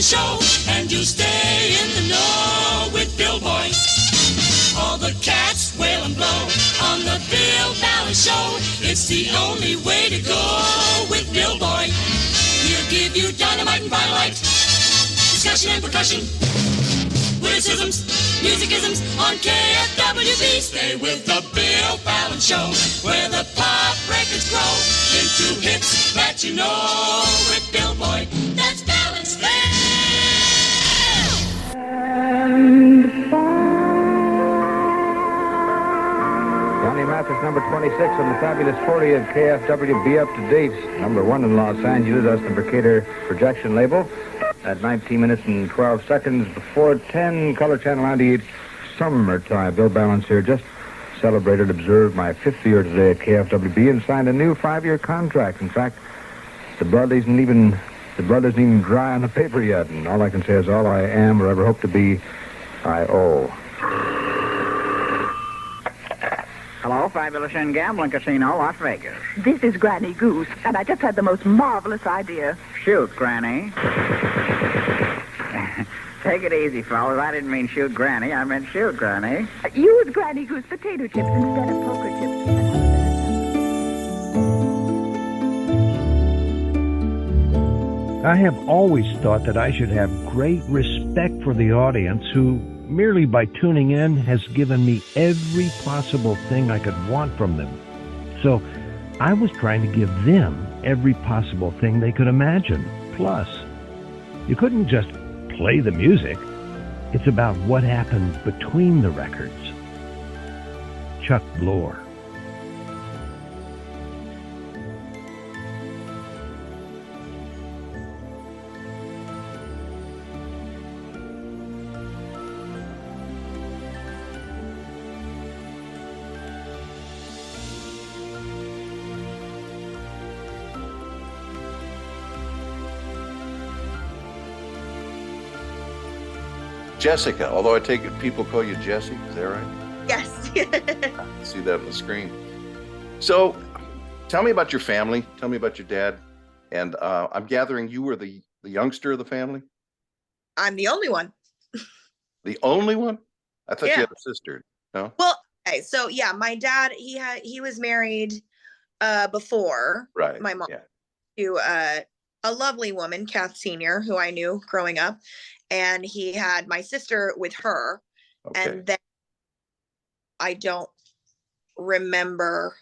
Ballin Show, and you stay in the know with Bill Boy. All the cats wail and blow on the Bill Ballin Show. It's the only way to go with Bill Boy. He'll give you dynamite and violite, discussion and percussion, witticisms, musicisms on KFWB. Stay with the Bill Ballin Show, where the pop records grow into hits that you know with Bill Boy. That's Balance Bill! Johnny Mathis, number 26 on the fabulous 40 of KFWB Up to Date. Number 1 in Los Angeles, that's the Mercator projection label. At 19 minutes and 12 seconds before 10, Color Channel 98, summertime. Bill Balance here, just celebrated, observed my 5th year today at KFWB and signed a new 5-year contract. In fact, the blood isn't even dry on the paper yet, and all I can say is all I am or ever hope to be, I owe. Hello, Fabulous Inn Gambling Casino, Las Vegas. This is Granny Goose, and I just had the most marvelous idea. Shoot, Granny. Take it easy, fellas. I didn't mean shoot Granny. I meant shoot Granny. Use Granny Goose potato chips instead of poker chips. I have always thought that I should have great respect for the audience who, merely by tuning in, has given me every possible thing I could want from them. So I was trying to give them every possible thing they could imagine. Plus, you couldn't just play the music. It's about what happens between the records. Chuck Blore. Jessica, although I take it people call you Jessy, is that right? Yes. See that on the screen. So, tell me about your family. Tell me about your dad. And I'm gathering you were the youngster of the family? I'm the only one. The only one? I thought you Yeah. had a sister. No? Well, okay, so yeah, my dad, he was married before Right. my mom Yeah. to a lovely woman, Kath Senior, who I knew growing up, and he had my sister with her, Okay. and then I don't remember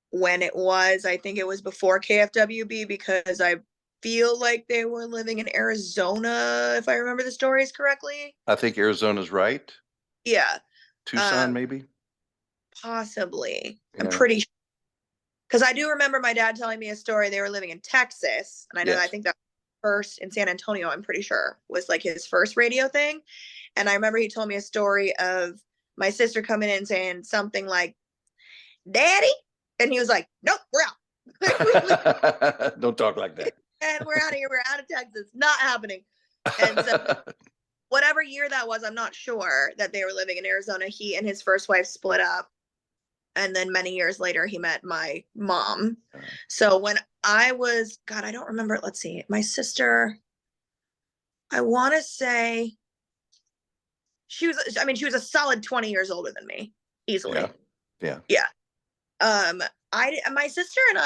when it was. I think it was before KFWB because I feel like they were living in Arizona, if I remember the stories correctly. I think Arizona's right. Yeah, Tucson, maybe? possibly. I'm Yeah. pretty sure. Because I do remember my dad telling me a story. They were living in Texas, and I know Yes. I think that first in San Antonio, I'm pretty sure, was like his first radio thing. And I remember he told me a story of my sister coming in saying something like, "Daddy," and he was like, "Nope, we're out." Don't talk like that. And we're out of here. We're out of Texas. Not happening. And so whatever year that was, I'm not sure that they were living in Arizona. He and his first wife split up. And then many years later, he met my mom. So when I was, God, I don't remember. Let's see. My sister, I want to say she was a solid 20 years older than me, easily. Yeah. Yeah. My sister and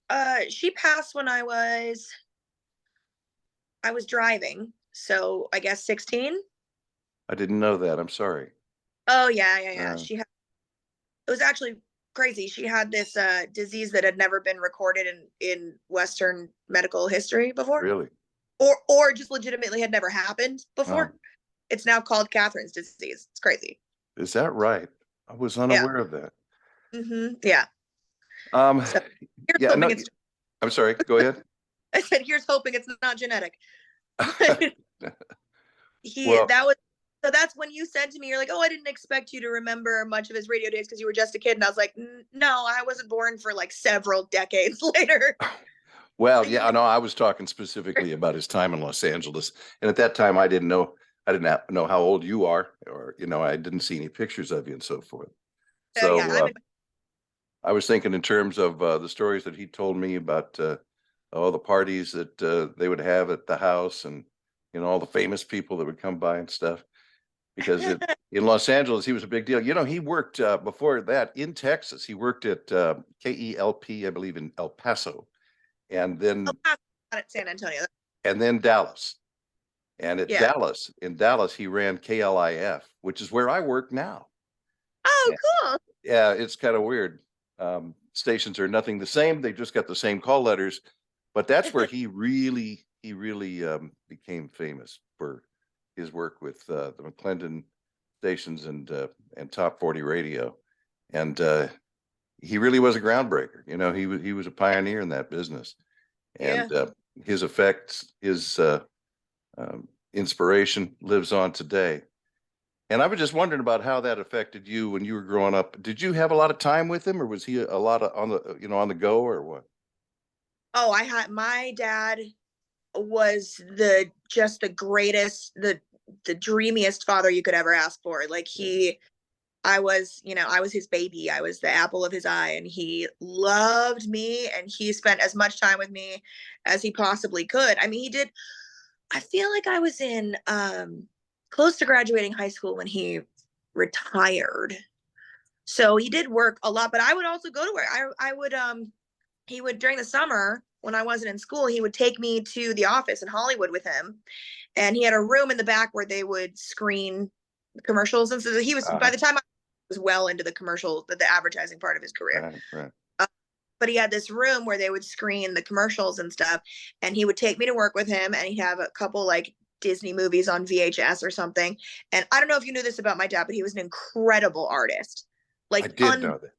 I, she passed when I was driving. So I guess 16. I didn't know that. I'm sorry. Oh yeah. It was actually crazy. She had this disease that had never been recorded in Western medical history before. Really? Or just legitimately had never happened before. It's now called Catherine's disease. It's crazy. Is that right? I was unaware of that. Mm-hmm. Yeah. So, Yeah. No, I'm sorry. Go ahead. I said, here's hoping it's not genetic. Well- So that's when you said to me, you're like, "Oh, I didn't expect you to remember much of his radio days because you were just a kid." And I was like, "No, I wasn't born for like several decades later." Well, yeah, no, I was talking specifically about his time in Los Angeles. And at that time, I didn't know how old you are, or, I didn't see any pictures of you and so forth. So yeah, I was thinking in terms of the stories that he told me about all the parties that they would have at the house, and all the famous people that would come by and stuff. Because in Los Angeles, he was a big deal. He worked before that in Texas. He worked at KELP, I believe, in El Paso, and then El Paso, not at San Antonio. Dallas. And at Yeah. in Dallas, he ran KLIF, which is where I work now. Oh, Yeah. cool. Yeah, it's kind of weird. Stations are nothing the same. They just got the same call letters, but that's where he really became famous for his work with the McClendon stations and Top 40 radio. And he really was a groundbreaker. He was a pioneer in that business. And his effects, his inspiration lives on today. And I was just wondering about how that affected you when you were growing up. Did you have a lot of time with him, or was he a lot on the go, or what? Oh, my dad was just the greatest, the dreamiest father you could ever ask for. Like I was his baby. I was the apple of his eye, and he loved me, and he spent as much time with me as he possibly could. I mean, I feel like I was in close to graduating high school when he retired. So he did work a lot, but I would also go to work. He would, during the summer when I wasn't in school, he would take me to the office in Hollywood with him. And he had a room in the back where they would screen commercials. And so he was, by the time I was well into the commercial, the advertising part of his career. Right. But he had this room where they would screen the commercials and stuff. And he would take me to work with him, and he'd have a couple like Disney movies on VHS or something. And I don't know if you knew this about my dad, but he was an incredible artist. Like, I did know that.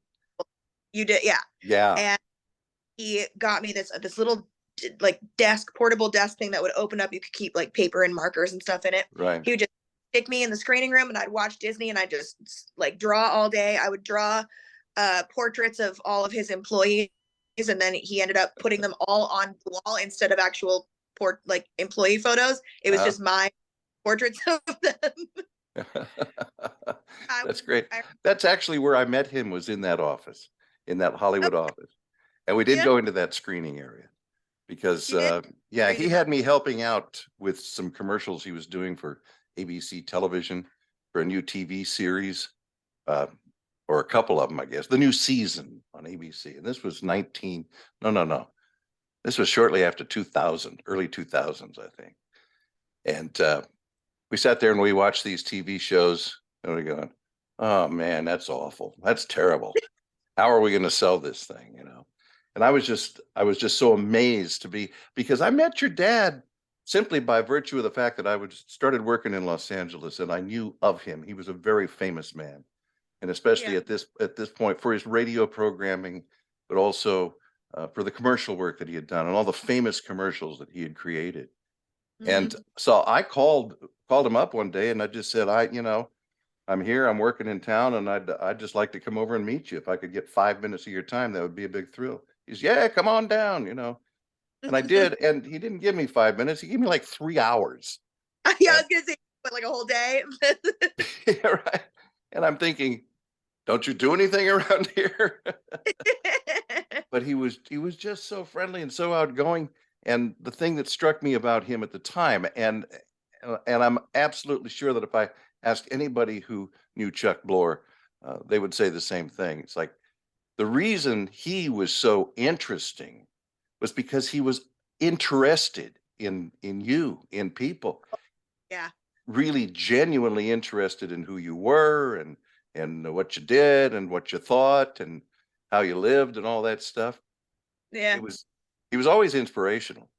You did, yeah. Yeah. And he got me this little like portable desk thing that would open up. You could keep like paper and markers and stuff in it. Right. He would just stick me in the screening room, and I'd watch Disney, and I just like draw all day. I would draw portraits of all of his employees, and then he ended up putting them all on the wall instead of actual employee photos. It was just my portraits of them. That's great. That's actually where I met him, was in that office, in that Hollywood office. And we did go into that screening area because, he had me helping out with some commercials he was doing for ABC television for a new TV series, or a couple of them, I guess, the new season on ABC. And this was no. This was shortly after 2000, early 2000s, I think. And we sat there and we watched these TV shows, and we're going, oh man, that's awful. That's terrible. How are we going to sell this thing? And I was just so amazed because I met your dad simply by virtue of the fact that I started working in Los Angeles, and I knew of him. He was a very famous man, and especially at this point, for his radio programming, but also for the commercial work that he had done and all the famous commercials that he had created. Mm-hmm. And so I called him up one day, and I just said, I'm here, I'm working in town, and I'd just like to come over and meet you. If I could get 5 minutes of your time, that would be a big thrill. He's, yeah, come on down, And I did, and he didn't give me 5 minutes. He gave me like 3 hours. Yeah, I was gonna say, like a whole day. Yeah, right. And I'm thinking, don't you do anything around here? But he was just so friendly and so outgoing. And the thing that struck me about him at the time, and I'm absolutely sure that if I asked anybody who knew Chuck Blore, they would say the same thing. It's like, the reason he was so interesting was because he was interested in you, in people. Yeah. Really genuinely interested in who you were and what you did and what you thought and how you lived and all that stuff. Yeah. He was always inspirational.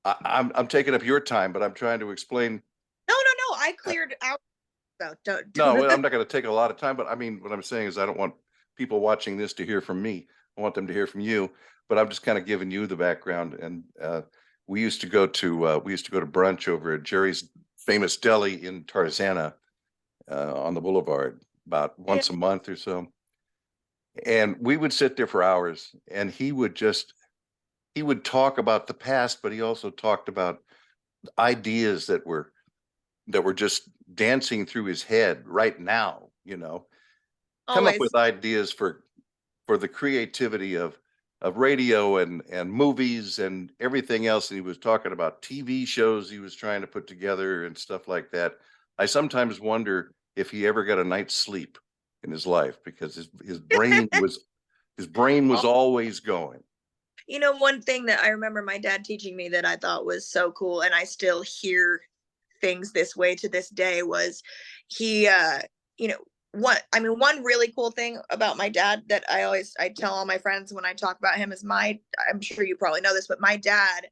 I'm taking up your time, but I'm trying to explain. No. I cleared out. So don't. No, I'm not going to take a lot of time, but I mean, what I'm saying is I don't want people watching this to hear from me. I want them to hear from you, but I'm just kind of giving you the background. And we used to go to brunch over at Jerry's famous deli in Tarzana on the boulevard about once a month or so. And we would sit there for hours, and he would talk about the past, but he also talked about ideas that were just dancing through his head right now, come up with ideas for the creativity of radio and movies and everything else. And he was talking about TV shows he was trying to put together and stuff like that. I sometimes wonder if he ever got a night's sleep in his life, because his brain was always going. You know, one thing that I remember my dad teaching me that I thought was so cool, and I still hear things this way to this day, was he, you know, one really cool thing about my dad that I tell all my friends when I talk about him is I'm sure you probably know this, but my dad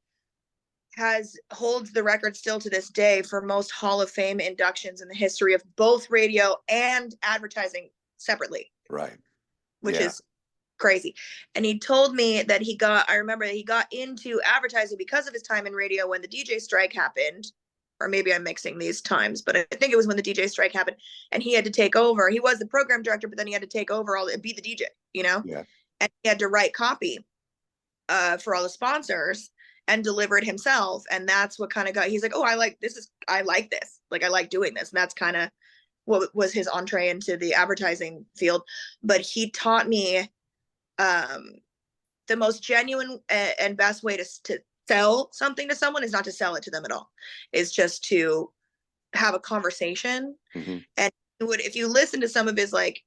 holds the record still to this day for most Hall of Fame inductions in the history of both radio and advertising separately. Right. Which is crazy. And he told me that I remember that he got into advertising because of his time in radio when the DJ strike happened, or maybe I'm mixing these times, but I think it was when the DJ strike happened, and he had to take over. He was the program director, but then he had to take over and be the DJ, you know? Yeah. And he had to write copy for all the sponsors and deliver it himself. And that's what kind of he's like, oh, I like this. Like, I like doing this. And that's kind of what was his entree into the advertising field. But he taught me the most genuine and best way to sell something to someone is not to sell it to them at all. It's just to have a conversation. Mm-hmm. And if you listen to some of his like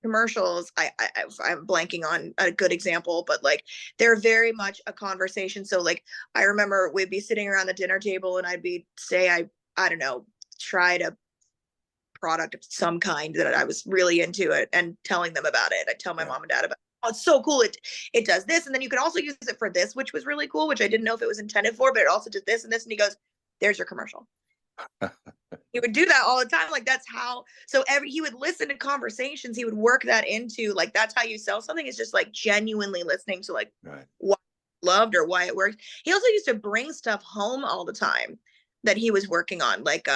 commercials, I'm blanking on a good example, but like they're very much a conversation. So like I remember we'd be sitting around the dinner table and I'd I don't know, tried a product of some kind that I was really into it and telling them about it. I'd tell my mom and dad about it. Oh, it's so cool. It does this. And then you can also use it for this, which was really cool, which I didn't know if it was intended for, but it also did this and this. And he goes, there's your commercial. He would do that all the time. Like that's how, he would listen to conversations. He would work that into like, that's how you sell something, is just like genuinely listening to like what you loved or why it worked. He also used to bring stuff home all the time that he was working on. Like,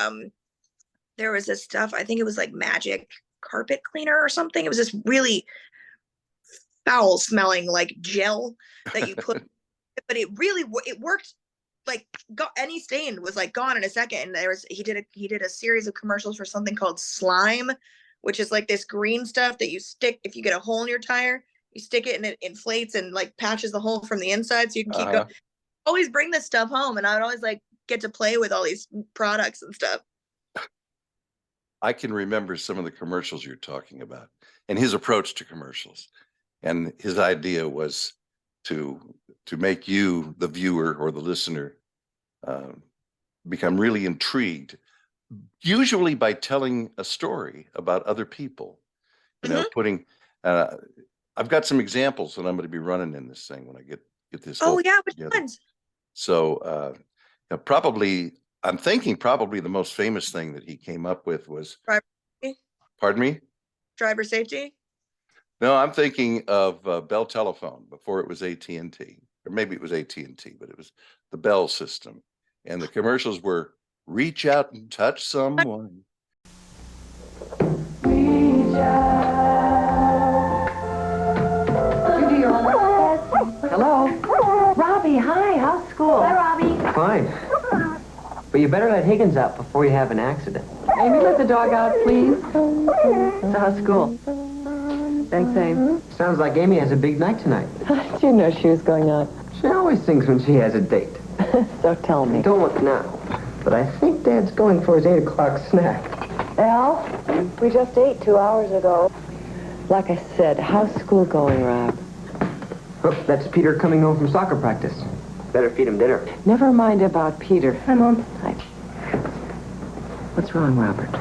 there was this stuff, I think it was like magic carpet cleaner or something. It was this really foul smelling like gel that you put, but it worked. Like any stain was like gone in a second. And he did a series of commercials for something called Slime, which is like this green stuff that you stick, if you get a hole in your tire, you stick it and it inflates and like patches the hole from the inside so you can keep going. Always bring this stuff home, and I would always like get to play with all these products and stuff. I can remember some of the commercials you're talking about and his approach to commercials. And his idea was to make you, the viewer or the listener, become really intrigued, usually by telling a story about other people. You know, putting. I've got some examples that I'm going to be running in this thing when I get this. Oh yeah, which ones? So I'm thinking probably the most famous thing that he came up with was. Pardon me? Driver safety? No, I'm thinking of Bell Telephone before it was AT&T, or maybe it was AT&T, but it was the Bell system. And the commercials were, reach out and touch someone. Reach out. You do your homework. Hello? Robbie, hi, how's school? Hi, Robbie. Fine. But you better let Higgins out before you have an accident. Amy, let the dog out, please. So how's school? Been same. Sounds like Amy has a big night tonight. Did you know she was going out? She always sings when she has a date. So tell me. Don't look now. But I think Dad's going for his 8 o'clock snack. Al, we just ate 2 hours ago. Like I said, how's school going, Rob? Oh, that's Peter coming home from soccer practice. Better feed him dinner. Never mind about Peter. Hi, Mom. Hi. What's wrong, Robert?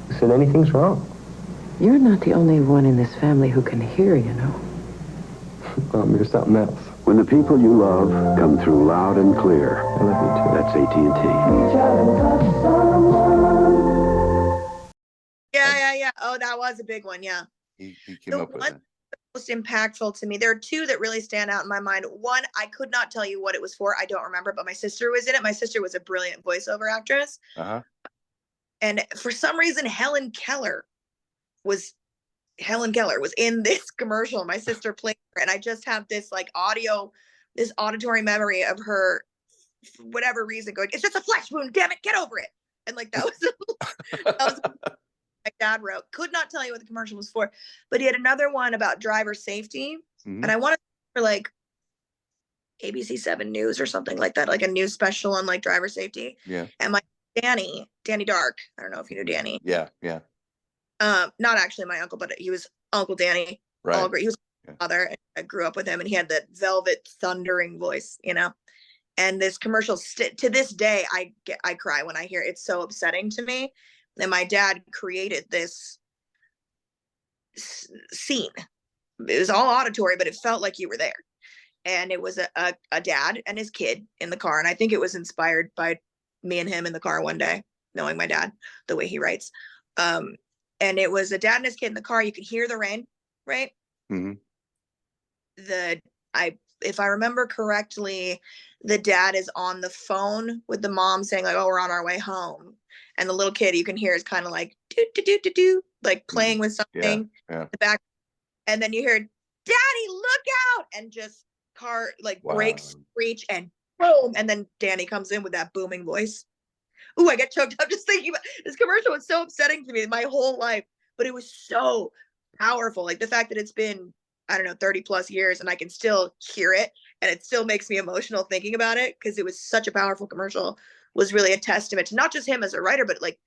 Who said anything's wrong? You're not the only one in this family who can hear, you know. You're something else. When the people you love come through loud and clear. I love you too. That's AT&T. Yeah. Oh, that was a big one. Yeah. He came up with it. Most impactful to me. There are two that really stand out in my mind. One, I could not tell you what it was for. I don't remember, but my sister was in it. My sister was a brilliant voiceover actress. And for some reason, Helen Keller was in this commercial. My sister played her, and I just have this like this auditory memory of her, for whatever reason, going, "It's just a flesh wound, damn it, get over it." And like that was my dad wrote. Could not tell you what the commercial was for, but he had another one about driver safety, and I want to for like ABC7 News or something like that, like a news special on like driver safety. Yeah. And my Danny Dark, I don't know if you know Danny. Yeah, yeah. Not actually my uncle, but he was Uncle Danny. Right. All great. He was my father. I grew up with him, and he had that velvet thundering voice, you know. And this commercial, to this day, I cry when I hear it. It's so upsetting to me. And my dad created this scene. It was all auditory, but it felt like you were there. And it was a dad and his kid in the car. And I think it was inspired by me and him in the car one day, knowing my dad, the way he writes. And it was a dad and his kid in the car. You could hear the rain, right? Mm-hmm. If I remember correctly, the dad is on the phone with the mom saying like, "Oh, we're on our way home," and the little kid you can hear is kind of like do do do do do, like playing with something in the back, and then you hear, "Daddy, look out!" and just car like brakes screech and boom, and then Danny comes in with that booming voice. Ooh, I get choked up just thinking about this commercial. Was so upsetting to me my whole life, but it was so powerful. Like the fact that it's been, I don't know, 30 plus years and I can still hear it and it still makes me emotional thinking about it because it was such a powerful commercial, was really a testament to not just him as a writer, but like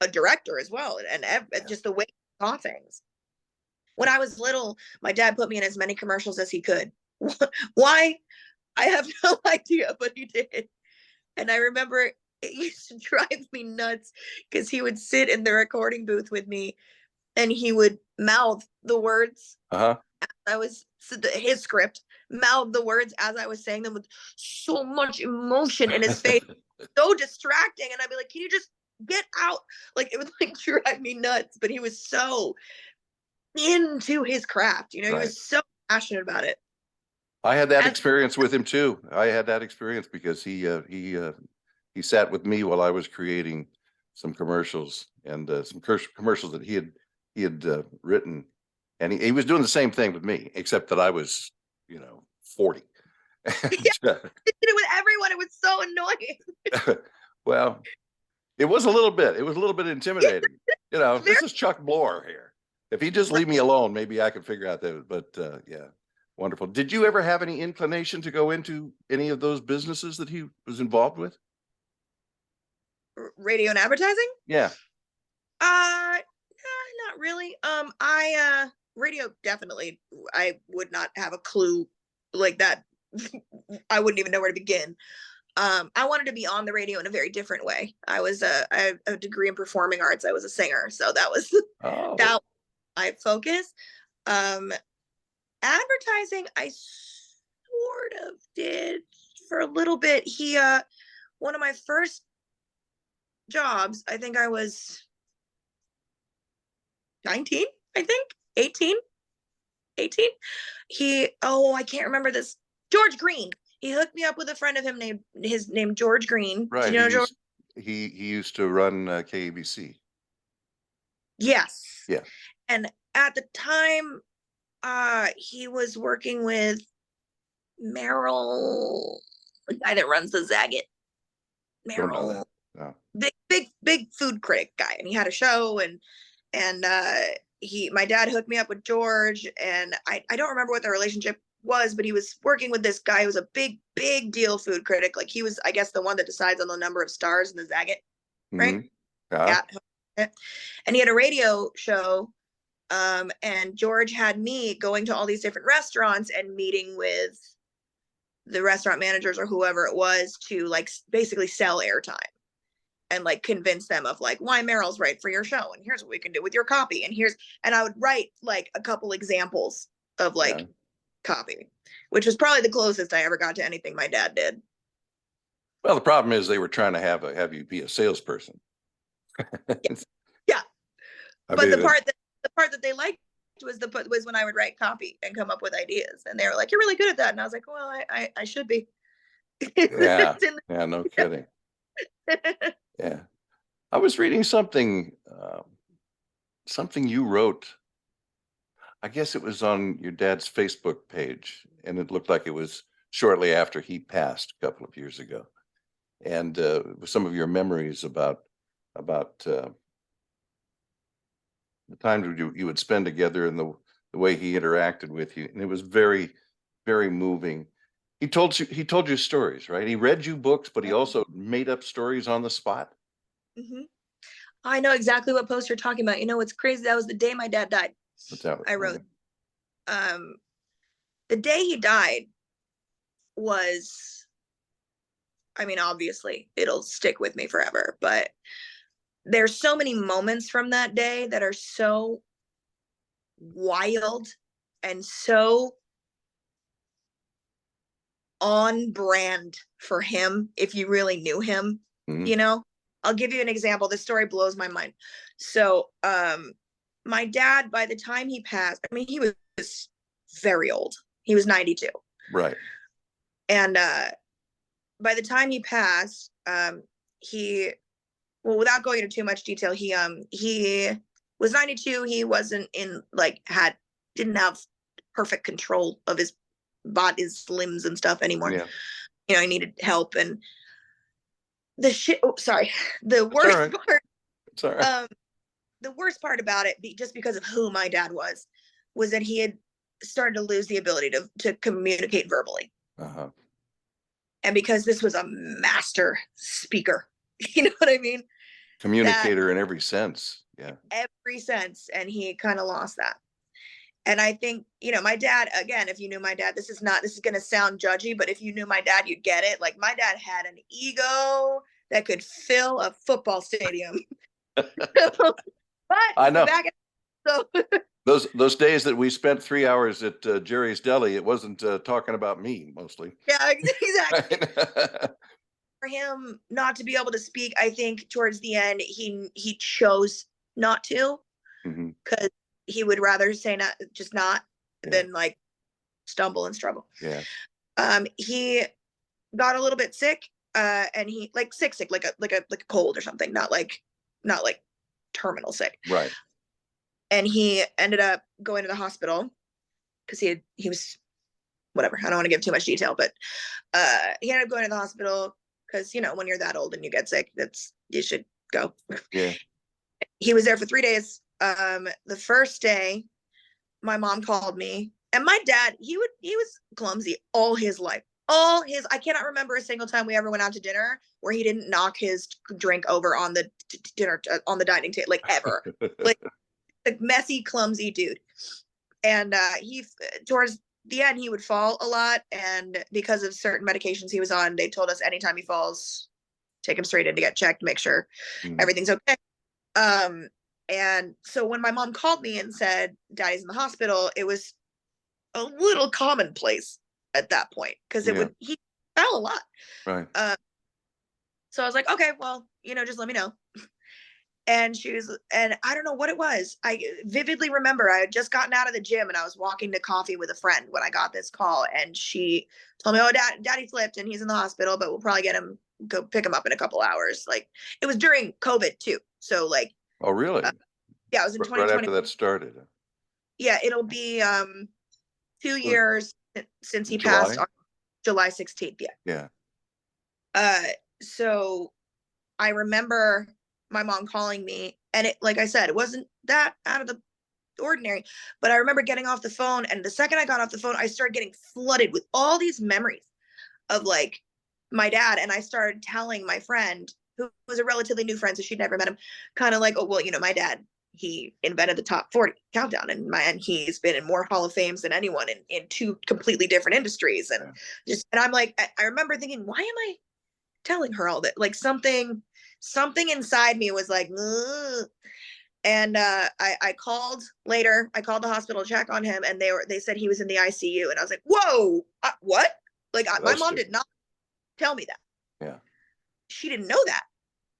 a director as well. And just the way he saw things. When I was little, my dad put me in as many commercials as he could. Why? I have no idea, but he did. And I remember it used to drive me nuts because he would sit in the recording booth with me and he would mouth the words. I was his script, mouth the words as I was saying them with so much emotion in his face, so distracting. And I'd be like, "Can you just get out?" Like it would like drive me nuts. But he was so into his craft, you know, he was so passionate about it. I had that experience with him too. I had that experience because he sat with me while I was creating some commercials and some commercials that he had written, and he was doing the same thing with me, except that I was, 40. Yeah, he did it with everyone. It was so annoying. Well, it was a little bit intimidating. This is Chuck Blore here. If he just leave me alone, maybe I could figure out that. But yeah, wonderful. Did you ever have any inclination to go into any of those businesses that he was involved with? Radio and advertising? Yeah. Not really. Radio definitely. I would not have a clue like that. I wouldn't even know where to begin. I wanted to be on the radio in a very different way. I have a degree in performing arts. I was a singer, so that was that was my focus. Advertising, I sort of did for a little bit. One of my first jobs, I think I was 19, I think 18. I can't remember this. George Green. He hooked me up with a friend of him named George Green. Right. Do you know George? He used to run KABC. Yes. Yeah. And at the time, he was working with Merrill, the guy that runs the Zagat. Merrill. No. Big food critic guy, and he had a show, and my dad hooked me up with George, and I don't remember what the relationship was, but he was working with this guy who was a big deal food critic. Like he was, I guess, the one that decides on the number of stars in the Zagat, right? Mm-hmm. Yeah. And he had a radio show, and George had me going to all these different restaurants and meeting with the restaurant managers or whoever it was to like basically sell airtime and like convince them of like why Merrill's right for your show, and here's what we can do with your copy, and I would write like a couple examples of like copy, which was probably the closest I ever got to anything my dad did. Well, the problem is they were trying to have you be a salesperson. Yeah. But the part that they liked was when I would write copy and come up with ideas, and they were like, "You're really good at that," and I was like, "Well, I should be." Yeah. Yeah. No kidding. Yeah. I was reading something you wrote. I guess it was on your dad's Facebook page, and it looked like it was shortly after he passed a couple of years ago. And some of your memories about the times you would spend together and the way he interacted with you. And it was very, very moving. He told you stories, right? He read you books, but he also made up stories on the spot. Mm-hmm. I know exactly what post you're talking about. You know what's crazy? That was the day my dad died. What's that? I wrote. The day he died was, I mean, obviously it'll stick with me forever, but there's so many moments from that day that are so wild and so on brand for him if you really knew him. You know, I'll give you an example. This story blows my mind. So my dad, by the time he passed, I mean, he was very old. He was 92. Right. And by the time he passed, well, without going into too much detail, he was 92. He wasn't in didn't have perfect control of his body, his limbs and stuff anymore. Yeah. You know, he needed help. And the worst part. It's all right. The worst part about it, just because of who my dad was that he had started to lose the ability to communicate verbally. Uh-huh. And because this was a master speaker, you know what I mean? Communicator in every sense. Yeah. Every sense. And he kind of lost that. And I think, you know, my dad, again, if you knew my dad, this is going to sound judgy, but if you knew my dad, you'd get it. Like, my dad had an ego that could fill a football stadium. But I know. Those days that we spent 3 hours at Jerry's Deli, it wasn't talking about me mostly. Yeah, exactly. For him not to be able to speak, I think towards the end he chose not to, because he would rather say not than like stumble and struggle. Yeah. He got a little bit sick, and he sick like a cold or something, not like terminal sick. Right. And he ended up going to the hospital because he was, whatever, I don't want to give too much detail, but he ended up going to the hospital because, you know, when you're that old and you get sick, you should go. Yeah. He was there for 3 days. The first day, my mom called me, and my dad, he was clumsy all his life. I cannot remember a single time we ever went out to dinner where he didn't knock his drink over on the dinner, on the dining table, like ever. Like a messy, clumsy dude. And he, towards the end, he would fall a lot. And because of certain medications he was on, they told us anytime he falls, take him straight in to get checked, make sure everything's okay. And so when my mom called me and said Daddy's in the hospital, it was a little commonplace at that point, because he fell a lot. Right. So I was like, okay, well, you know, just let me know. And and I don't know what it was. I vividly remember I had just gotten out of the gym and I was walking to coffee with a friend when I got this call, and she told me, oh, Daddy slipped and he's in the hospital, but we'll probably go pick him up in a couple hours. Like, it was during COVID too. So like, oh, really? Yeah, it was in 2020. Right after that started. Yeah, it'll be 2 years since he passed on July 16th. Yeah. Yeah. So I remember my mom calling me, and it, like I said, it wasn't that out of the ordinary, but I remember getting off the phone, and the second I got off the phone, I started getting flooded with all these memories of like my dad. And I started telling my friend, who was a relatively new friend, so she'd never met him, kind of like, oh, well, you know, my dad, he invented the top 40 countdown, and he's been in more Hall of Fames than anyone in two completely different industries. And and I'm like, I remember thinking, why am I telling her all that? Like, something inside me was like, ugh. And I called later. I called the hospital to check on him, and they said he was in the ICU. And I was like, whoa, what? Like, my mom did not tell me that. Yeah. She didn't know that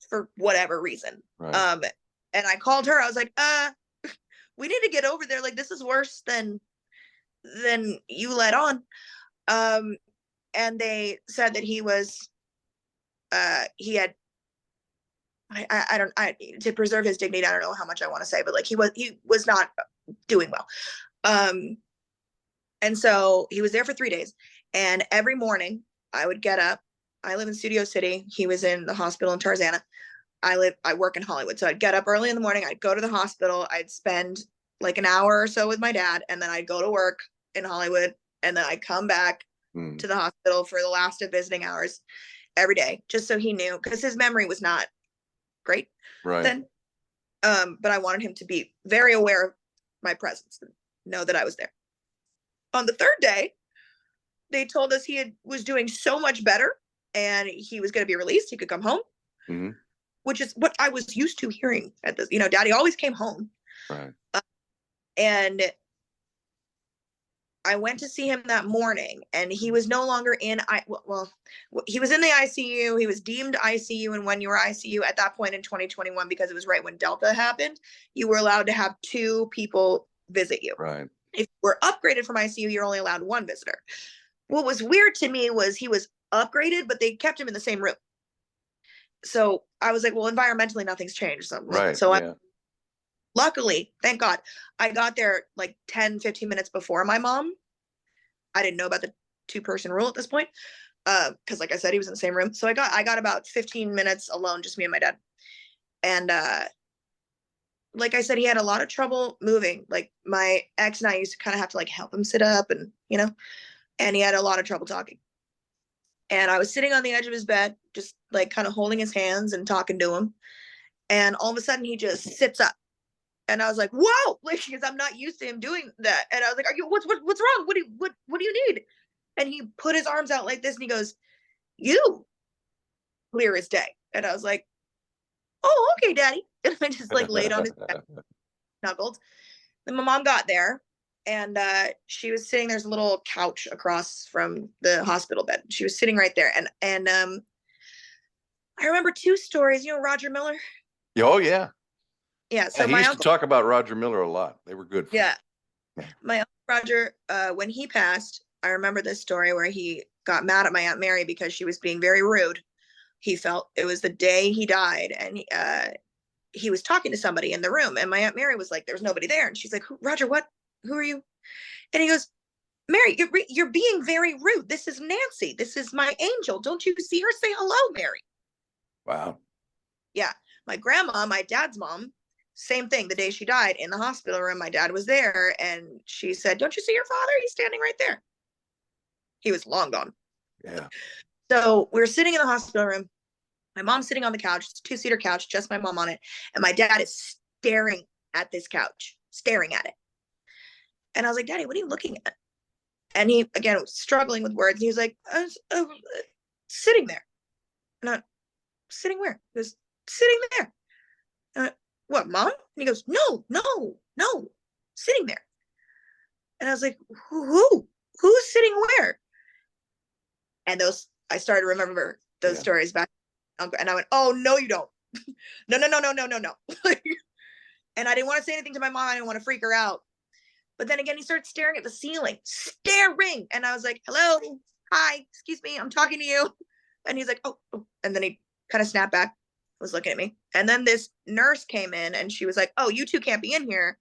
for whatever reason. Right. And I called her. I was like, we need to get over there. Like, this is worse than you let on. And they said that he was, he had, to preserve his dignity, I don't know how much I want to say, but like, he was not doing well. And so he was there for 3 days, and every morning I would get up. I live in Studio City. He was in the hospital in Tarzana. I work in Hollywood. So I'd get up early in the morning. I'd go to the hospital. I'd spend like an hour or so with my dad, and then I'd go to work in Hollywood, And then I come back to the hospital for the last of visiting hours every day, just so he knew, because his memory was not great then. But I wanted him to be very aware of my presence and know that I was there. On the third day, they told us he was doing so much better and he was going to be released. He could come home, which is what I was used to hearing at this. You know, Daddy always came home. Right. And I went to see him that morning, and he was no longer in he was in the ICU. He was deemed ICU, and when you were ICU at that point in 2021, because it was right when Delta happened, you were allowed to have 2 people visit you. Right. If you were upgraded from ICU, you're only allowed 1 visitor. What was weird to me was he was upgraded, but they kept him in the same room. So I was like, well, environmentally, nothing's changed. Luckily, thank God, I got there like 10, 15 minutes before my mom. I didn't know about the 2-person rule at this point. Because like I said, he was in the same room. So I got about 15 minutes alone, just me and my dad. And like I said, he had a lot of trouble moving. Like my ex and I used to kind of have to like help him sit up and, you know, and he had a lot of trouble talking. And I was sitting on the edge of his bed, just like kind of holding his hands and talking to him. And all of a sudden he just sits up. And I was like, whoa, like, because I'm not used to him doing that. And I was like, what's wrong? What do you need? And he put his arms out like this and he goes, you, clear as day. And I was like, oh, okay, Daddy. And I just like laid on his back, knuckled. Then my mom got there and she was sitting, there's a little couch across from the hospital bed. She was sitting right there. And I remember 2 stories, you know, Roger Miller. Oh yeah. Yeah, so he used to talk about Roger Miller a lot. They were good. Yeah. My Uncle Roger, when he passed, I remember this story where he got mad at my Aunt Mary because she was being very rude. He felt it was the day he died, and he was talking to somebody in the room, and my Aunt Mary was like, "There's nobody there," and she's like, "Roger, what? Who are you?" And he goes, "Mary, you're being very rude. This is Nancy. This is my angel. Don't you see her? Say hello, Mary." Wow. Yeah, my grandma, my dad's mom. Same thing. The day she died in the hospital room, my dad was there and she said, "Don't you see your father? He's standing right there." He was long gone. Yeah. So we're sitting in the hospital room. My mom's sitting on the couch. It's a 2-seater couch, just my mom on it. And my dad is staring at this couch, staring at it. And I was like, "Daddy, what are you looking at?" And he, again, was struggling with words. He was like, "I was sitting there." And I, "Sitting where?" He goes, "Sitting there." And I, "What, Mom?" And he goes, no, sitting there." And I was like, who's sitting where? And I started to remember those stories back. And I went, "Oh, no, you don't." No. And I didn't want to say anything to my mom. I didn't want to freak her out. But then again, he started staring at the ceiling, staring. And I was like, "Hello, hi, excuse me, I'm talking to you." And he's like, oh. And then he kind of snapped back, was looking at me. And then this nurse came in and she was like, "Oh, you 2 can't be in here.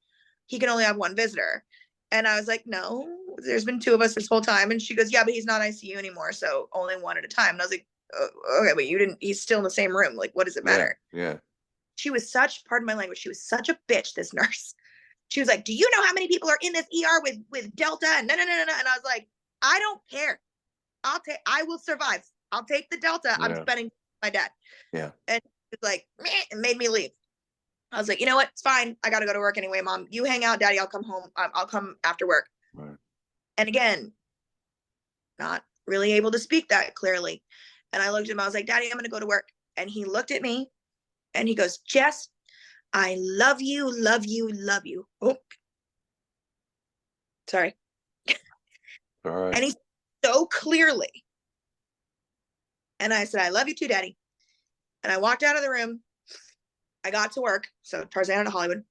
He can only have 1 visitor." And I was like, "No, there's been 2 of us this whole time." And she goes, "Yeah, but he's not ICU anymore. So only 1 at a time." And I was like, "Oh, okay, but he's still in the same room. Like, what does it matter?" Yeah. She was pardon my language, she was such a bitch, this nurse. She was like, "Do you know how many people are in this ER with Delta?" And no. And I was like, "I don't care. I will survive. I'll take the Delta. I'm spending my dad." Yeah. And it's like, meh, and made me leave. I was like, "You know what? It's fine. I got to go to work anyway, Mom. You hang out, Daddy. I'll come home. I'll come after work." Right. And again, not really able to speak that clearly. And I looked at him. I was like, "Daddy, I'm going to go to work." And he looked at me and he goes, "Jess, I love you, love you, love you." Oh, sorry. All right. And he so clearly. And I said, "I love you too, Daddy." And I walked out of the room. I got to work. So Tarzana to Hollywood.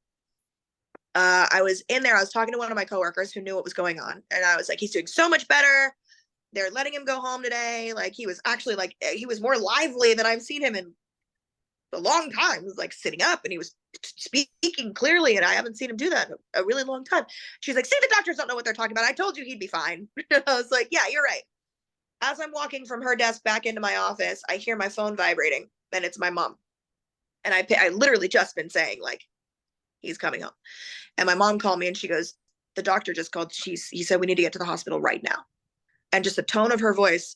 I was in there. I was talking to one of my coworkers who knew what was going on. And I was like, "He's doing so much better. They're letting him go home today." Like, he was actually like, he was more lively than I've seen him in a long time. He was like sitting up and he was speaking clearly. And I haven't seen him do that in a really long time. She's like, "See, the doctors don't know what they're talking about. I told you he'd be fine." I was like, "Yeah, you're right." As I'm walking from her desk back into my office, I hear my phone vibrating and it's my mom. And I literally just been saying, like, "He's coming home." And my mom called me and she goes, the doctor just called. He said, we need to get to the hospital right now. And just the tone of her voice,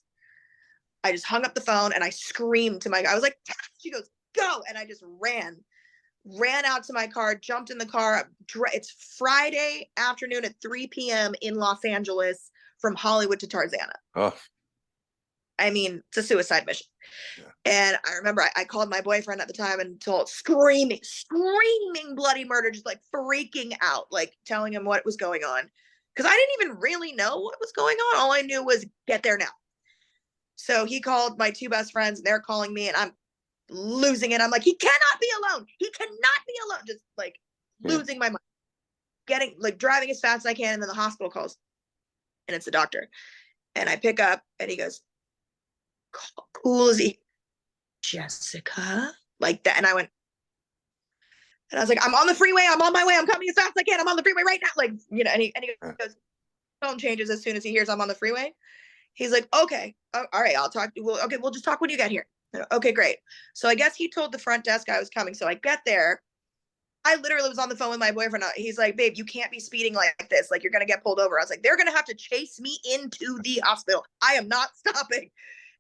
I just hung up the phone and I screamed to my, I was like, she goes, go. And I just ran out to my car, jumped in the car. It's Friday afternoon at 3 p.m. in Los Angeles from Hollywood to Tarzana. Oh. I mean, it's a suicide mission. Yeah. And I remember I called my boyfriend at the time and told, screaming bloody murder, just like freaking out, like telling him what was going on. Because I didn't even really know what was going on. All I knew was get there now. So he called my two best friends and they're calling me and I'm losing it. I'm like, he cannot be alone. He cannot be alone. Just like losing my mind, driving as fast as I can. And then the hospital calls and it's the doctor. And I pick up and he goes, cool as he, Jessica, like that. And I went, and I was like, I'm on the freeway. I'm on my way. I'm coming as fast as I can. I'm on the freeway right now. Like, you know, and he goes, phone changes as soon as he hears I'm on the freeway. He's like, okay, all right, I'll talk. We'll just talk when you get here. Okay, great. So I guess he told the front desk I was coming. So I get there. I literally was on the phone with my boyfriend. He's like, babe, you can't be speeding like this. Like, you're going to get pulled over. I was like, they're going to have to chase me into the hospital. I am not stopping.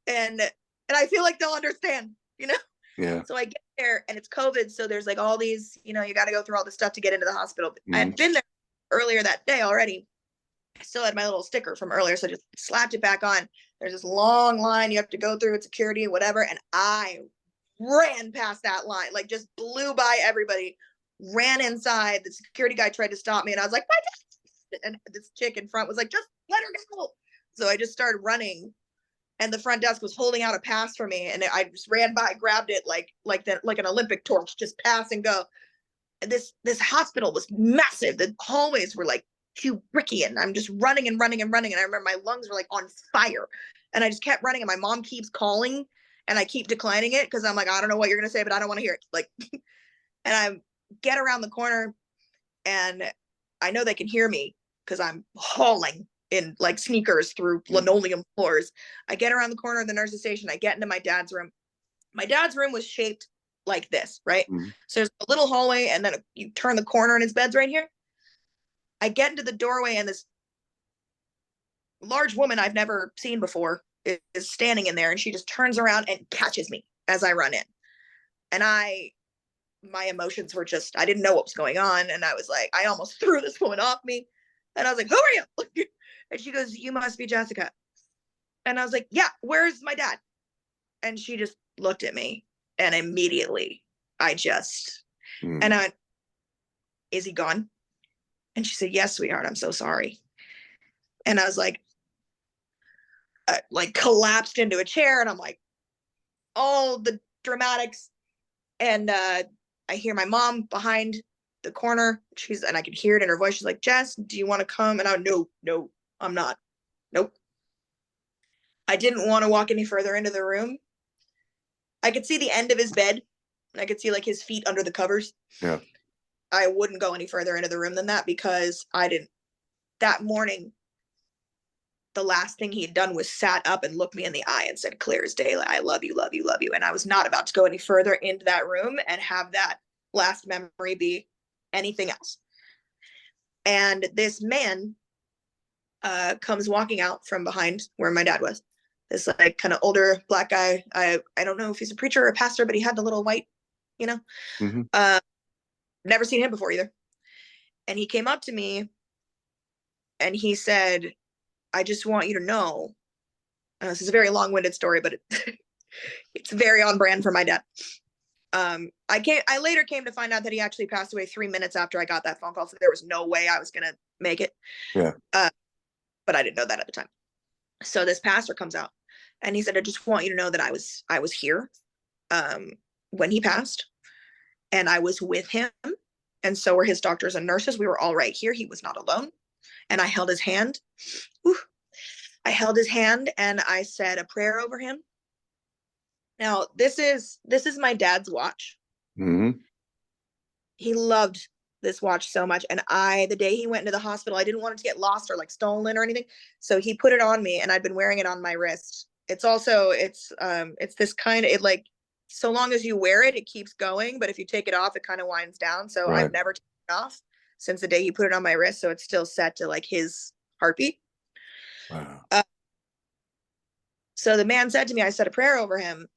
And I feel like they'll understand, you know? Yeah. So I get there and it's COVID. So there's like all these, you know, you got to go through all this stuff to get into the hospital. I had been there earlier that day already. I still had my little sticker from earlier. So I just slapped it back on. There's this long line you have to go through with security and whatever. And I ran past that line, like just blew by everybody, ran inside. The security guy tried to stop me and I was like, my dad. And this chick in front was like, just let her go. So I just started running. And the front desk was holding out a pass for me. And I just ran by, grabbed it like an Olympic torch, just pass and go. And this hospital was massive. The hallways were like Kubrickian. I'm just running and running and running. And I remember my lungs were like on fire. And I just kept running. And my mom keeps calling and I keep declining it because I'm like, I don't know what you're going to say, but I don't want to hear it. Like, and I get around the corner and I know they can hear me because I'm hauling in like sneakers through linoleum floors. I get around the corner of the nurse's station. I get into my dad's room. My dad's room was shaped like this, right? So there's a little hallway and then you turn the corner and his bed's right here. I get into the doorway and this large woman I've never seen before is standing in there and she just turns around and catches me as I run in. And my emotions were just, I didn't know what was going on. And I was like, I almost threw this woman off me. And I was like, who are you? And she goes, you must be Jessica. And I was like, yeah, where's my dad? And she just looked at me and immediately I just, and I went, is he gone? And she said, yes, sweetheart, I'm so sorry. And I was like collapsed into a chair and I'm like, all the dramatics. And I hear my mom behind the corner. And I could hear it in her voice. She's like, Jess, do you want to come? And I went, no, I'm not. Nope. I didn't want to walk any further into the room. I could see the end of his bed and I could see like his feet under the covers. Yeah. I wouldn't go any further into the room than that because that morning, the last thing he had done was sat up and looked me in the eye and said, clear as day, I love you, love you, love you. And I was not about to go any further into that room and have that last memory be anything else. And this man comes walking out from behind where my dad was. This like kind of older black guy. I don't know if he's a preacher or a pastor, but he had the little white, you know. Never seen him before either. And he came up to me and he said, I just want you to know, this is a very long-winded story, but it's very on brand for my dad. I later came to find out that he actually passed away 3 minutes after I got that phone call. So there was no way I was going to make it. Yeah. But I didn't know that at the time. So this pastor comes out and he said, I just want you to know that I was here when he passed and I was with him. And so were his doctors and nurses. We were all right here. He was not alone. And I held his hand. I held his hand and I said a prayer over him. Now, this is my dad's watch. He loved this watch so much. And the day he went into the hospital, I didn't want it to get lost or like stolen or anything. So he put it on me and I'd been wearing it on my wrist. It's also, it's this kind of, it like, so long as you wear it, it keeps going. But if you take it off, it kind of winds down. So I've never taken it off. since the day he put it on my wrist. So it's still set to like his heartbeat. Wow. So the man said to me, I said a prayer over him.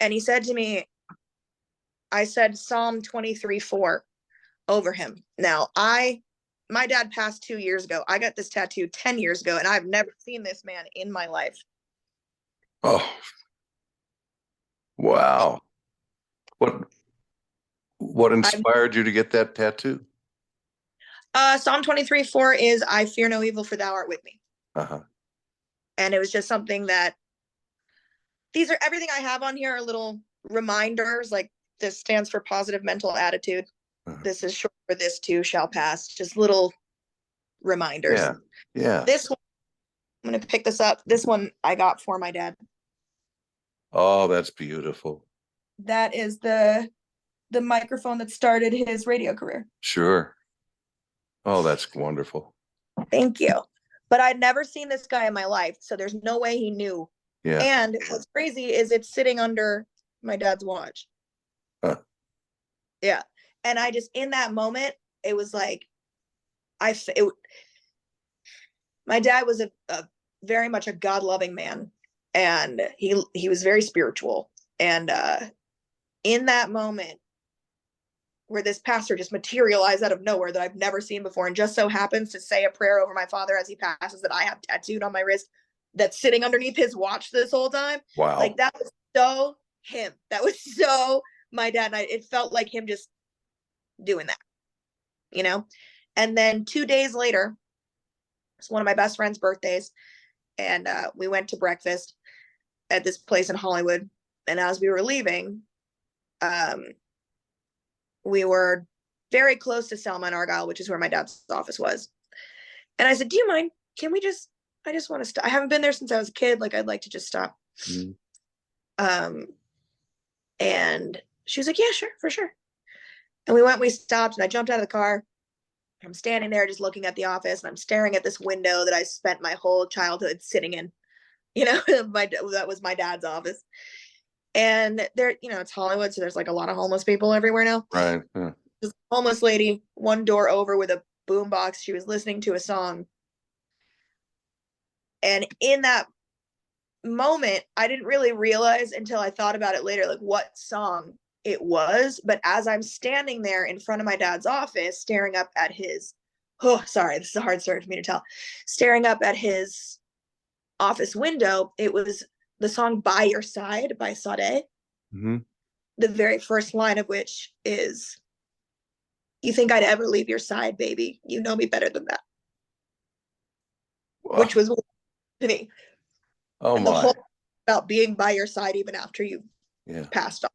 And he said to me, I said Psalm 23:4 over him. Now, my dad passed 2 years ago. I got this tattoo 10 years ago, and I've never seen this man in my life. Oh, wow. What inspired you to get that tattoo? Psalm 23:4 is, I fear no evil, for thou art with me. Uh-huh. And it was just something that, these are, everything I have on here are little reminders, like this stands for positive mental attitude. Uh-huh. This is short for this too shall pass. Just little reminders. Yeah. Yeah. This one, I'm going to pick this up. This one I got for my dad. Oh, that's beautiful. That is the microphone that started his radio career. Sure. Oh, that's wonderful. Thank you. But I'd never seen this guy in my life, so there's no way he knew. Yeah. And what's crazy is it's sitting under my dad's watch. Huh. Yeah. And I just, in that moment, it was like, my dad was a very much a God-loving man, and he was very spiritual. And in that moment where this pastor just materialized out of nowhere that I've never seen before, and just so happens to say a prayer over my father as he passes that I have tattooed on my wrist, that's sitting underneath his watch this whole time. Wow. Like, that was so him. That was so my dad. And it felt like him just doing that, you know? And then 2 days later, it's one of my best friend's birthdays. And we went to breakfast at this place in Hollywood. And as we were leaving, we were very close to Selma and Argyle, which is where my dad's office was. And I said, do you mind? Can we just, I just want to stop. I haven't been there since I was a kid. Like, I'd like to just stop. Mm-hmm. And she was like, yeah, sure, for sure. And we stopped, and I jumped out of the car. I'm standing there just looking at the office, and I'm staring at this window that I spent my whole childhood sitting in. You know, that was my dad's office. And there, you know, it's Hollywood, so there's like a lot of homeless people everywhere now. Right. Yeah. This homeless lady, one door over with a boombox. She was listening to a song. And in that moment, I didn't really realize until I thought about it later, like what song it was. But as I'm standing there in front of my dad's office, staring up at his, oh, sorry, this is a hard story for me to tell, staring up at his office window, it was the song By Your Side by Sade. Mm-hmm. The very first line of which is, you think I'd ever leave your side, baby? You know me better than that. Wow. Which was to me. Oh, and my. The whole about being by your side even after you passed on.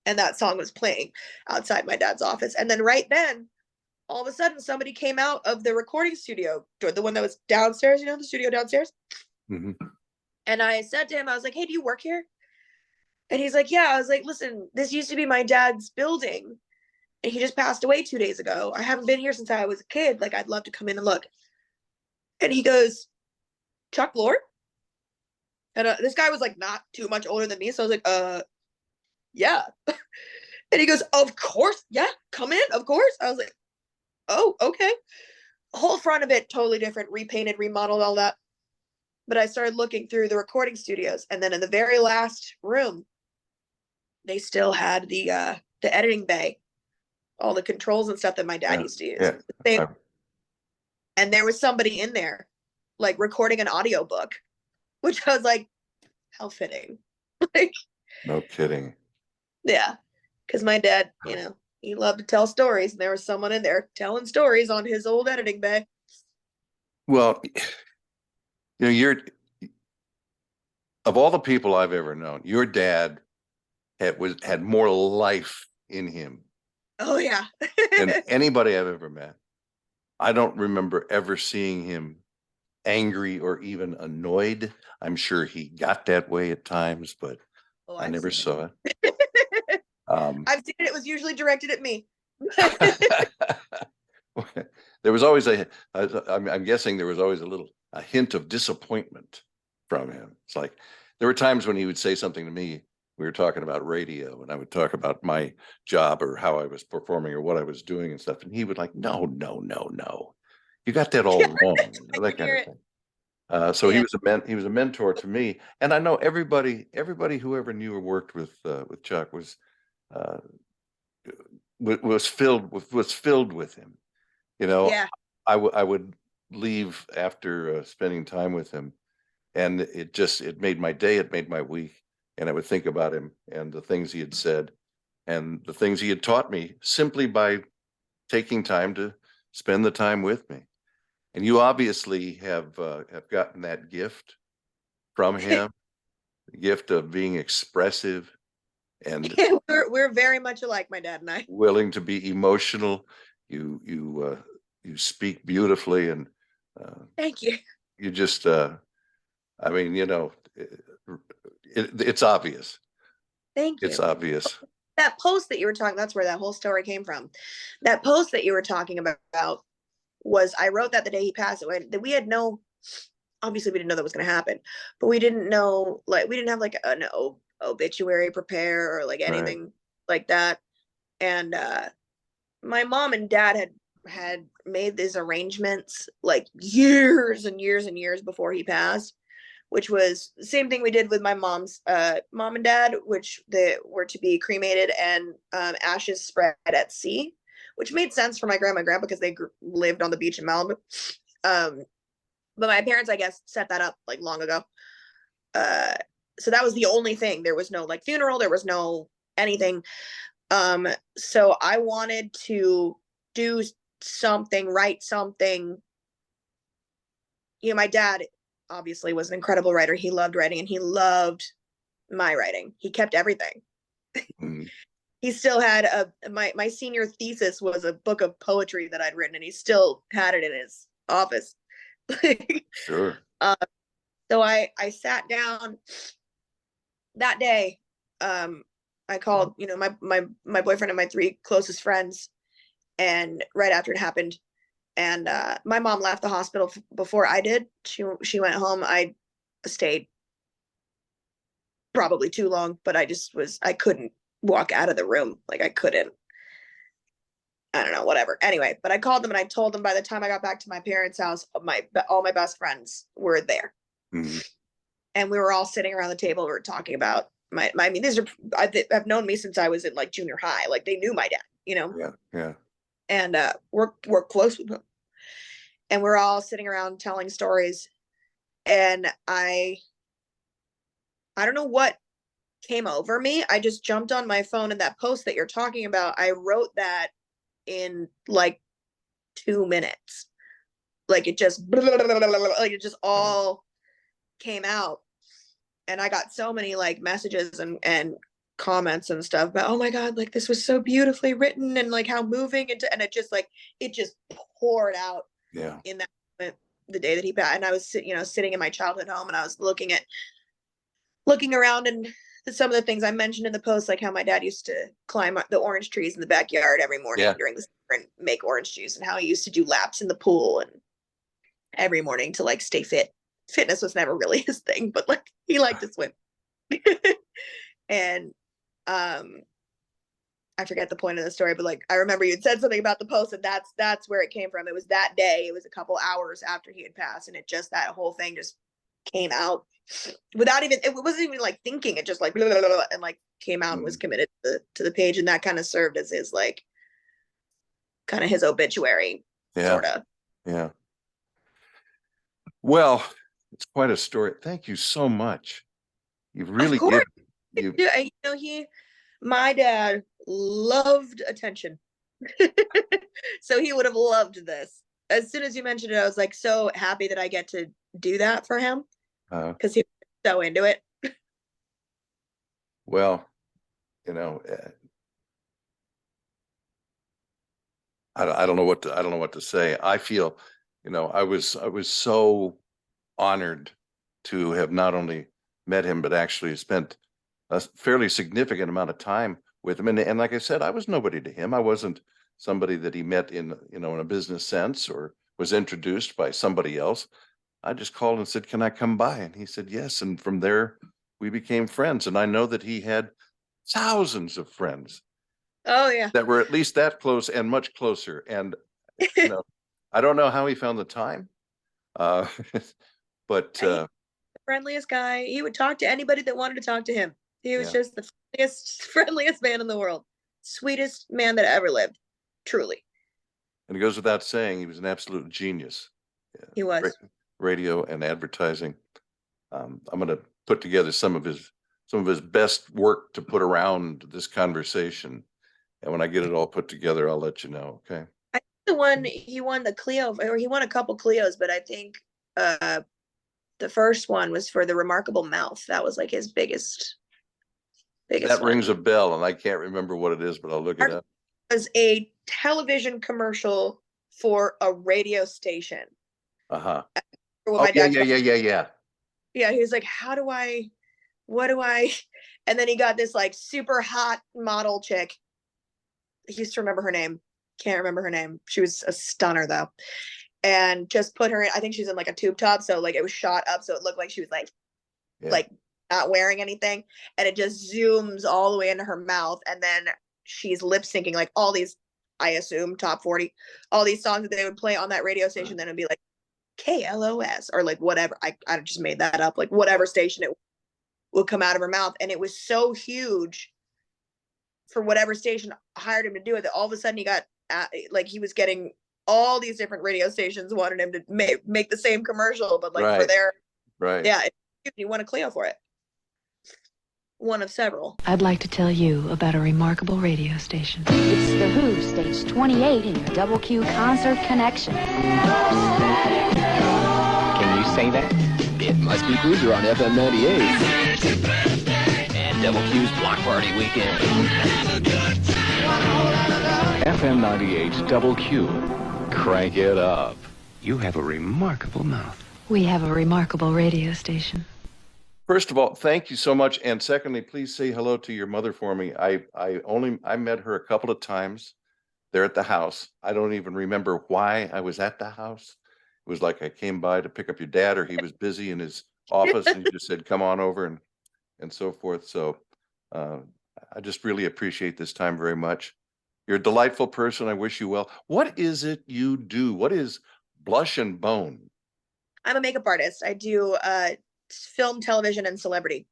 And that song was playing outside my dad's office. And then right then, all of a sudden, somebody came out of the recording studio, the one that was downstairs, you know, the studio downstairs. Mm-hmm. And I said to him, I was like, hey, do you work here? And he's like, yeah. I was like, listen, this used to be my dad's building, and he just passed away 2 days ago. I haven't been here since I was a kid. Like, I'd love to come in and look. And he goes, Chuck Blore? And this guy was like not too much older than me. So I was like, yeah. And he goes, of course. Yeah, come in. Of course. I was like, oh, okay. Whole front of it, totally different, repainted, remodeled, all that. But I started looking through the recording studios. And then in the very last room, they still had the editing bay, all the controls and stuff that my dad used to use. Yeah. And there was somebody in there, like, recording an audiobook, which I was like, how fitting. Like, no kidding. Yeah. Because my dad, you know, he loved to tell stories, and there was someone in there telling stories on his old editing bay. Well, you know, of all the people I've ever known, your dad had more life in him. Oh, yeah. than anybody I've ever met. I don't remember ever seeing him angry or even annoyed. I'm sure he got that way at times, but I never saw it. I've seen it. It was usually directed at me. There was always I'm guessing there was always a hint of disappointment from him. It's like, there were times when he would say something to me we were talking about radio, and I would talk about my job or how I was performing or what I was doing and stuff. And he would like, no, no, no, no. You got that all wrong, that kind of thing. So he was a mentor to me, and I know everybody who ever knew or worked with Chuck was filled with him. You know, Yeah. I would leave after spending time with him, and it made my day, it made my week, and I would think about him and the things he had said and the things he had taught me simply by taking time to spend the time with me. And you obviously have gotten that gift from him, the gift of being expressive and we're very much alike, my dad and I. willing to be emotional. You speak beautifully, and Thank you. you just I mean, it's obvious. Thank you. It's obvious. That post that you were talking, that's where that whole story came from. That post that you were talking about was, I wrote that the day he passed away. That we had no, obviously we didn't know that was going to happen, but we didn't know, like, we didn't have like an obituary prepare or like anything like that. And my mom and dad had made these arrangements like years and years and years before he passed, which was the same thing we did with my mom's mom and dad, which they were to be cremated and ashes spread at sea, which made sense for my grandma and grandpa because they lived on the beach in Malibu. But my parents, I guess, set that up like long ago. So that was the only thing. There was no like funeral. There was no anything. So I wanted to do something, write something. My dad obviously was an incredible writer. He loved writing, and he loved my writing. He kept everything. Mm. He still had my senior thesis was a book of poetry that I'd written, and he still had it in his office. Sure. So I sat down that day. I called, my boyfriend and my 3 closest friends, and right after it happened, and my mom left the hospital before I did. She went home. I stayed probably too long, but I couldn't walk out of the room. Like I couldn't, I don't know, whatever. Anyway, but I called them and I told them by the time I got back to my parents' house, all my best friends were there. Mm-hmm. And we were all sitting around the table. We were talking about I mean, I've known me since I was in like junior high. Like they knew my dad, Yeah. And we're close with him. And we're all sitting around telling stories. And I don't know what came over me. I just jumped on my phone, and that post that you're talking about, I wrote that in like 2 minutes. Like it just all came out. And I got so many like messages and comments and stuff about, oh my God, like this was so beautifully written, and like how moving, and it just poured out. Yeah. In that moment, the day that he passed. And I was sitting in my childhood home, and I was looking around, and some of the things I mentioned in the post, like how my dad used to climb the orange trees in the backyard every morning during the summer and make orange juice, and how he used to do laps in the pool and every morning to like stay fit. Fitness was never really his thing, but like he liked to swim. And I forget the point of the story, but like I remember you had said something about the post, and that's where it came from. It was that day. It was a couple hours after he had passed, and that whole thing just came out without even, it wasn't even like thinking. It just like blah, blah, blah, blah, and like came out and was committed to the page, and that kind of served as his like kind of his obituary, sort of. Yeah. Well, it's quite a story. Thank you so much. You've really given my dad loved attention. So he would have loved this. As soon as you mentioned it, I was like so happy that I get to do that for him, because he was so into it. Well, I don't know what to say. I feel, I was so honored to have not only met him, but actually spent a fairly significant amount of time with him. And like I said, I was nobody to him. I wasn't somebody that he met in a business sense or was introduced by somebody else. I just called and said, "Can I come by?" And he said, "Yes." And from there, we became friends. And I know that he had thousands of friends. Oh, yeah. That were at least that close and much closer. And, you know, I don't know how he found the time. But the friendliest guy. He would talk to anybody that wanted to talk to him. He was just the friendliest man in the world. Sweetest man that ever lived. Truly. And it goes without saying, he was an absolute genius. Yeah. He was. Radio and advertising. I'm going to put together some of his best work to put around this conversation. And when I get it all put together, I'll let you know. Okay. I think he won the Clio, or he won a couple Clios, but I think the first one was for The Remarkable Mouth. That was like his biggest that one. Rings a bell, and I can't remember what it is, but I'll look it up. It was a television commercial for a radio station. Uh-huh. Oh, yeah. Yeah, he was like, what do I? And then he got this like super hot model chick. I used to remember her name. Can't remember her name. She was a stunner though. And just put her in, I think she's in like a tube top. So like it was shot up. So it looked like she was like not wearing anything. And it just zooms all the way into her mouth. And then she's lip syncing like all these, I assume, top 40, all these songs that they would play on that radio station. Then it'd be like KLOS or like whatever. I just made that up. Like whatever station it would come out of her mouth. And it was so huge for whatever station hired him to do it that all of a sudden he got like he was getting all these different radio stations wanted him to make the same commercial, but like for their yeah, he won a Clio for it. One of several. I'd like to tell you about a remarkable radio station. It's The Who, stage 28 in your Double Q Concert Connection. Can you say that? It must be Boozer on FM 98. And Double Q's Block Party Weekend. FM 98 Double Q. Crank it up. You have a remarkable mouth. We have a remarkable radio station. First of all, thank you so much. And secondly, please say hello to your mother for me. I met her a couple of times there at the house. I don't even remember why I was at the house. It was like I came by to pick up your dad, or he was busy in his office and he just said, come on over and so forth. So I just really appreciate this time very much. You're a delightful person. I wish you well. What is it you do? What is Blush and Bone? I'm a makeup artist. I do film, television, and celebrity.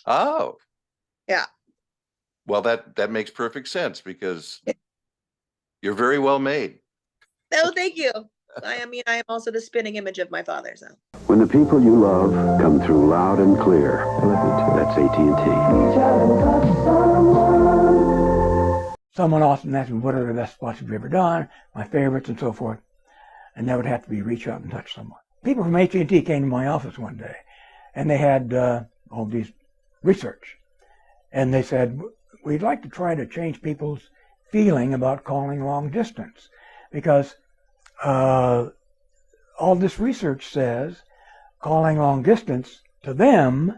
Oh. Yeah. Well, that makes perfect sense because you're very well made. Oh, thank you. I am also the spinning image of my father. So. When the people you love come through loud and clear, that's AT&T. Someone often asked me, what are the best spots you've ever done, my favorites and so forth. And that would have to be reach out and touch someone. People from AT&T came to my office one day, and they had all these research. And they said, we'd like to try to change people's feeling about calling long distance, because all this research says calling long distance to them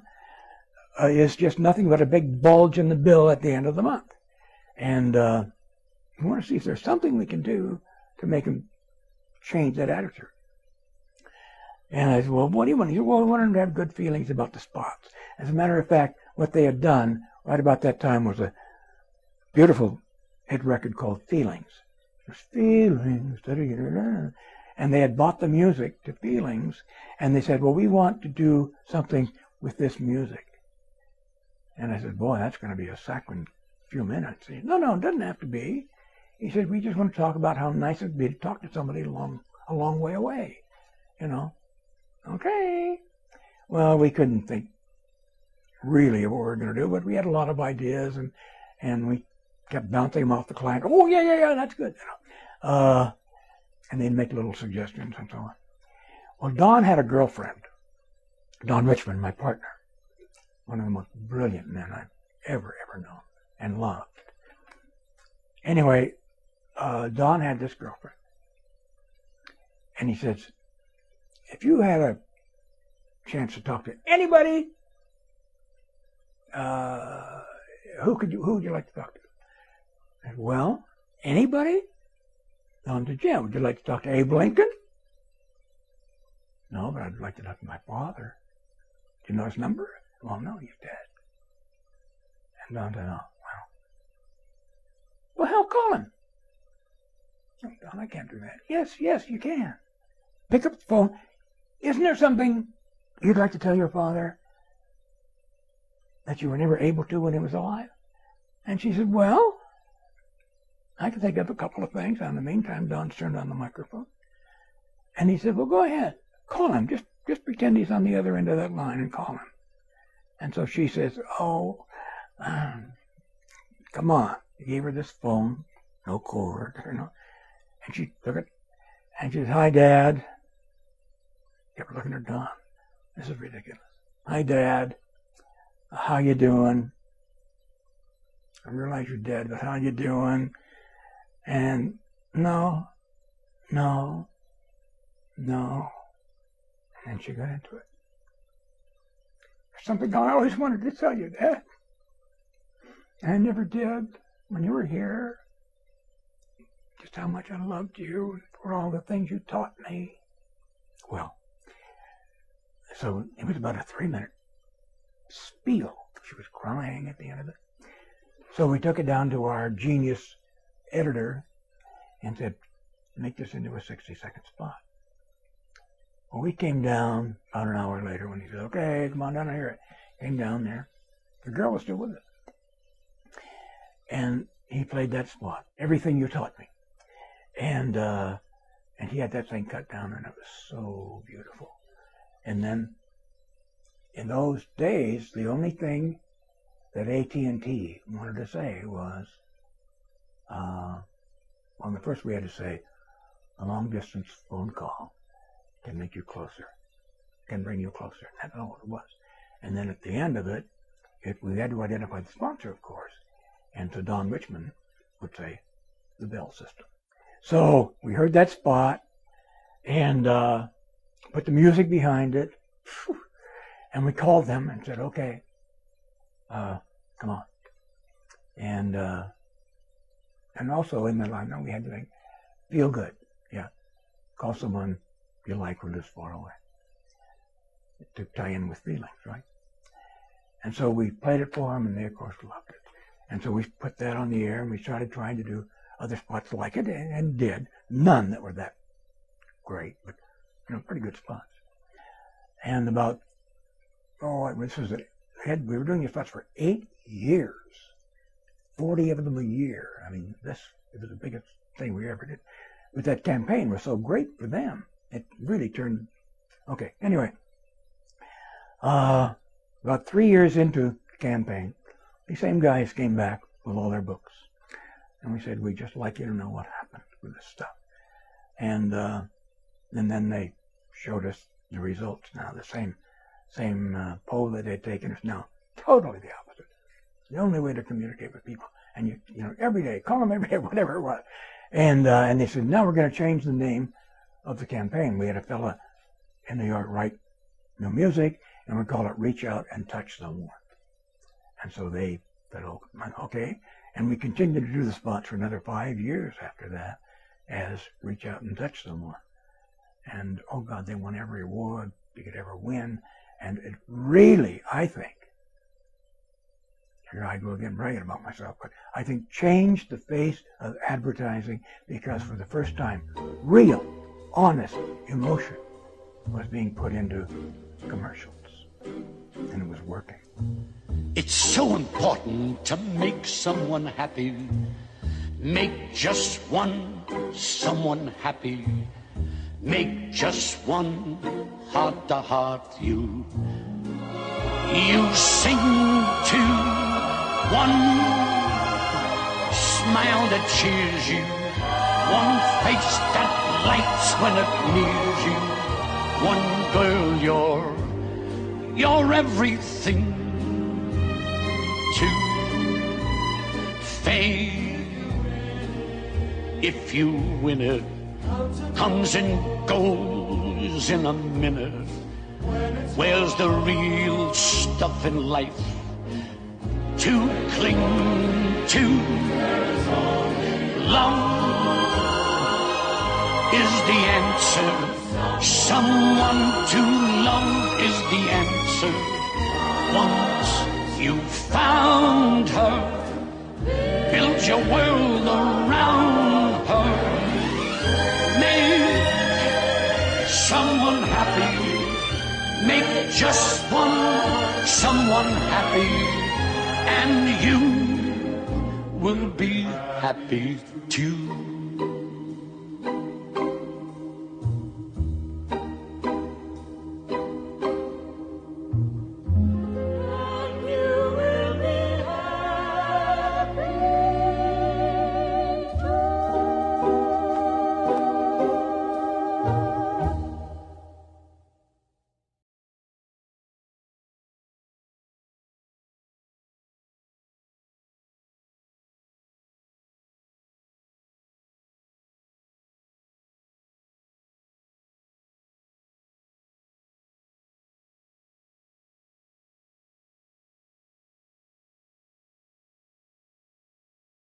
is just nothing but a big bulge in the bill at the end of the month. And we want to see if there's something we can do to make them change that attitude. And I said, well, what do you want? He said, well, we want them to have good feelings about the spots. As a matter of fact, what they had done right about that time was a beautiful hit record called Feelings. There's Feelings. And they had bought the music to Feelings, and they said, well, we want to do something with this music. And I said, boy, that's going to be a saccharine few minutes. He said, no, it doesn't have to be. He said, we just want to talk about how nice it'd be to talk to somebody a long way away, you know. Okay. Well, we couldn't think really of what we were going to do, but we had a lot of ideas, and we kept bouncing them off the client. Oh, yeah, that's good. You know. And they'd make little suggestions and so on. Well, Don had a girlfriend, Don Richmond, my partner, one of the most brilliant men I've ever known and loved. Anyway, Don had this girlfriend, and he says, if you had a chance to talk to anybody, who would you like to talk to? I said, well, anybody? On to Jim. Would you like to talk to Abe Lincoln? No, but I'd like to talk to my father. Do you know his number? Well, no, he's dead. And Don said, oh, well, hell, call him. Oh, Don, I can't do that. Yes, you can. Pick up the phone. Isn't there something you'd like to tell your father that you were never able to when he was alive? And she said, well, I can think of a couple of things. In the meantime, Don's turned on the microphone. And he said, well, go ahead. Call him. Just pretend he's on the other end of that line and call him. And so she says, oh, come on. He gave her this phone, no cord, and she took it, and she said, hi, Dad. Kept looking at Don. This is ridiculous. Hi, Dad. How you doing? I realize you're dead, but how you doing? And no. And she got into it. There's something I always wanted to tell you, Dad. I never did when you were here. Just how much I loved you and for all the things you taught me. Well, so it was about a 3-minute spiel. She was crying at the end of it. So we took it down to our genius editor and said, make this into a 60-second spot. Well, we came down about an hour later when he said, okay, come on down and hear it. Came down there. The girl was still with us. And he played that spot, everything you taught me. And he had that thing cut down, and it was so beautiful. And then, in those days, the only thing that AT&T wanted to say was, on the first we had to say, a long-distance phone call can make you closer, can bring you closer. That's all it was. And then at the end of it, we had to identify the sponsor, of course. And so Don Richmond would say, the Bell System. So we heard that spot and put the music behind it. And we called them and said, okay, come on. And also in the line, we had to think, feel good. Yeah. Call someone you like who lives far away. To tie in with feelings, right? And so we played it for them, and they, of course, loved it. And so we put that on the air, and we started trying to do other spots like it, and did. None that were that great, but, pretty good spots. And about, we were doing these spots for 8 years. 40 of them a year. I mean, it was the biggest thing we ever did. But that campaign was so great for them. It really turned, okay, anyway. About 3 years into the campaign, these same guys came back with all their books. And we said, we'd just like you to know what happened with this stuff. And then they showed us the results now. The same poll that they'd taken is now totally the opposite. It's the only way to communicate with people. And you every day, call them every day, whatever it was. And they said, now we're going to change the name of the campaign. We had a fella in New York write new music, and we call it Reach Out and Touch Someone. And so they said, okay. And we continued to do the spots for another 5 years after that as Reach Out and Touch Someone. And, oh God, they won every award they could ever win. And it really, I think, here I go again bragging about myself, but I think changed the face of advertising because for the first time, real, honest emotion was being put into commercials. And it was working. It's so important to make someone happy. Make just one someone happy. Make just one heart-to-heart view. You sing to one smile that cheers you, one face that lights when it nears you, one girl you're everything to. Fame, if you win it, comes and goes in a minute. Where's the real stuff in life to cling to? Love is the answer. Someone to love is the answer. Once you found her, build your world around her. Make someone happy. Make just someone happy. And you will be happy too.